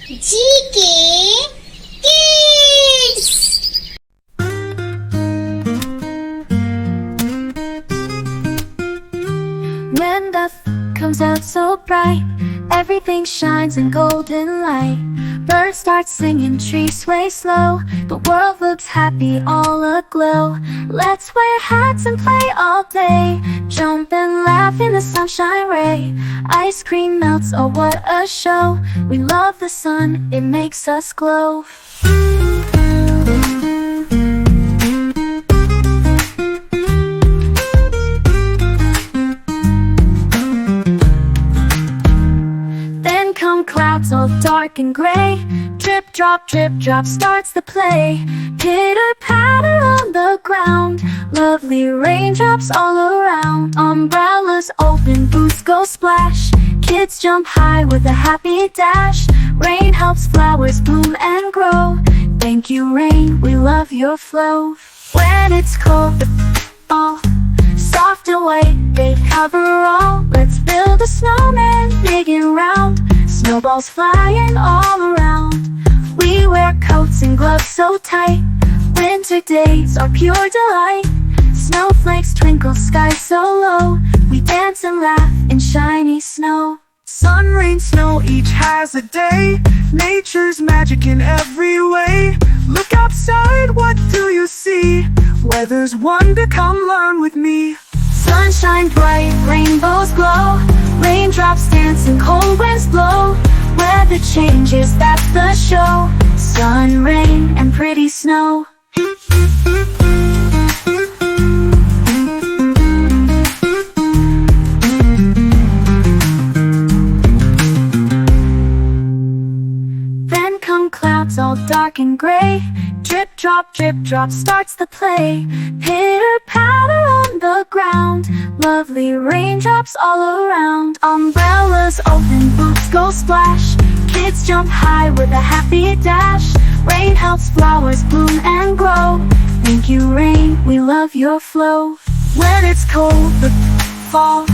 GK Kids! When the comes out so bright, everything shines in golden light. Birds start singing, trees sway slow, the world looks happy, all aglow. Let's wear hats and play all day, jump and laugh in the sunshine ray. Ice cream melts, oh what a show. We love the sun, it makes us glow. Come clouds all dark and gray, drip drop starts the play. Pitter patter on the ground, lovely raindrops all around. Umbrellas open, boots go splash, kids jump high with a happy dash. Rain helps flowers bloom and grow, thank you rain, we love your flow. When it's cold, the fall, soft and white, they cover all. Let's build a snowman big and round, snowballs flying all around. We wear coats and gloves so tight, winter days are pure delight. Snowflakes twinkle, sky so low, we dance and laugh in shiny snow. Sun, rain, snow, each has a day, nature's magic in every way. Look outside, what do you see? Weather's wonder, come learn with me. Sunshine bright, rainbows glow, raindrops dance and cold winds blow. Weather changes, that's the show. Sun, rain, and pretty snow. Then come clouds all dark and gray, drip drop starts the play. Pitter patter on the ground, lovely raindrops all around. Umbrellas open, boots go splash, kids jump high with a happy dash. Rain helps flowers bloom and grow, thank you rain, we love your flow. When it's cold, the fall,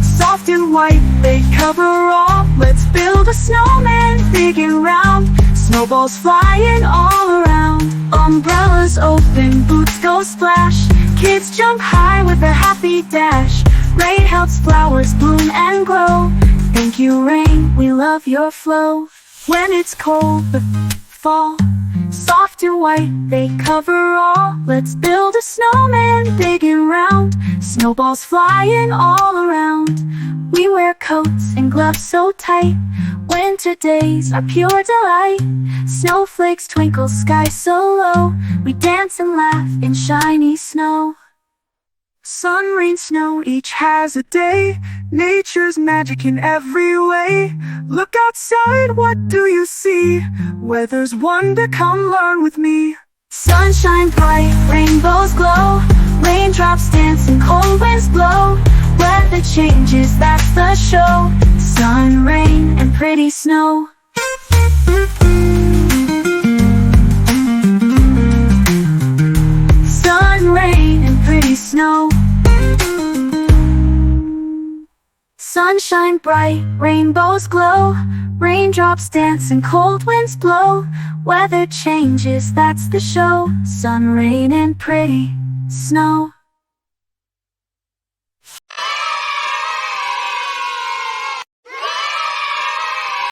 soft and white, they cover all. Let's build a snowman big and round, snowballs flying all around. Umbrellas open, boots go splash, kids jump high with a happy dash. Rain helps flowers bloom and grow, thank you rain, we love your flow. When it's cold, the fall, soft and white, they cover all. Let's build a snowman big and round, snowballs flying all around. We wear coats and gloves so tight, winter days are pure delight. Snowflakes twinkle, sky so low, we dance and laugh in shiny snow. Sun, rain, snow, each has a day, nature's magic in every way. Look outside, what do you see? Weather's wonder, come learn with me. Sunshine bright, rainbows glow, raindrops dance and cold winds blow. Weather changes, that's the show. Sun, rain, and pretty snow. Sun, rain, and pretty snow. Sunshine bright, rainbows glow, raindrops dance and cold winds blow. Weather changes, that's the show. Sun, rain, and pretty snow.